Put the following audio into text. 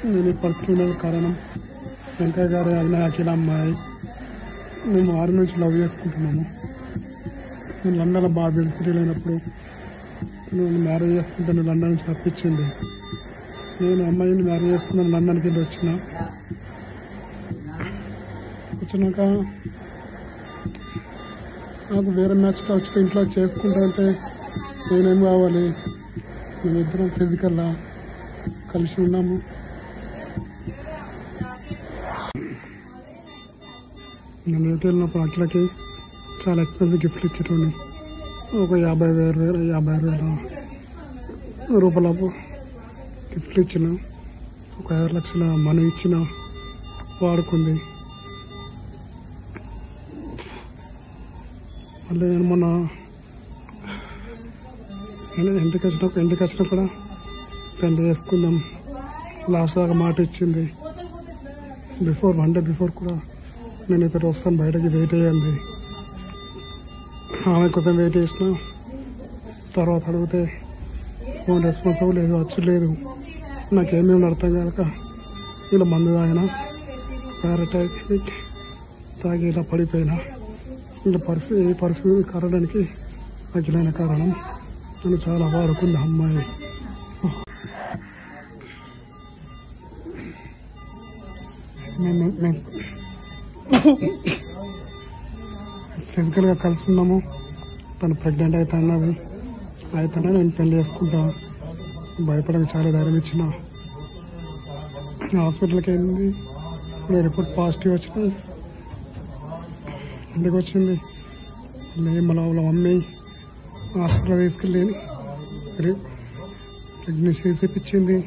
నేను ఈ పరిస్థితుల కారణం వెంకయ్య గారు అయిన అఖిల అమ్మాయి. మేము 6 నుంచి లవ్ చేసుకుంటున్నాము. నేను లండన్లో బాగా సెటిల్ అయినప్పుడు నేను మ్యారేజ్ చేసుకుంటే లండన్ నుంచి తప్పించింది. నేను అమ్మాయిని మ్యారేజ్ చేసుకున్నాను. లండన్కి వెళ్ళి వచ్చినాక నాకు వేరే మ్యాచ్లో వచ్చి ఇంట్లో చేసుకుంటా అంటే నేనేం కావాలి? మేమిద్దరం ఫిజికల్గా కలిసి ఉన్నాము. నేను యూత్ వెళ్ళినప్పుడు అట్లకి చాలా ఎక్స్పెన్సివ్ గిఫ్ట్లు ఇచ్చేటోని. ఒక 50,000 రూపాయల గిఫ్ట్లు ఇచ్చిన, ఒక 5 లక్షల మనీ ఇచ్చిన, వాడుకుంది. మళ్ళీ నేను మొన్న ఇంటికి వచ్చినా కూడా పెళ్లి చేసుకుందాం లాస్ట్ దాకా మాట ఇచ్చింది. వన్ డే బిఫోర్ కూడా నేను ఇతడు వస్తాను బయటకి వెయిట్ అయ్యింది. ఆమె కోసం వెయిట్ చేసిన తర్వాత అడిగితే ఫోన్ రెస్పాన్సిబుల్ లేదు, వచ్చి లేదు. నాకేమేమి అర్థం కాక ఇలా మందు తాగిన, పారాటైట్ తాగి ఇలా పడిపోయినా. ఇలా పరిస్థితి కారణానికి అఖిలైన కారణం. నన్ను చాలా వాడుకుంది అమ్మాయి. మేము ఫిజికల్గా కలిసి ఉన్నాము. తను ప్రెగ్నెంట్ అయితేనే నేను పెళ్లి చేసుకుంటా. భయపడక చాలా ధైర్యం ఇచ్చిన. హాస్పిటల్కి వెళ్ళింది, రిపోర్ట్ పాజిటివ్ వచ్చినాయి. ఇంటికి వచ్చింది. మళ్ళీ వాళ్ళ మమ్మీ హాస్పిటల్ తీసుకెళ్ళి ప్రెగ్నెన్సీ చేసేపించింది.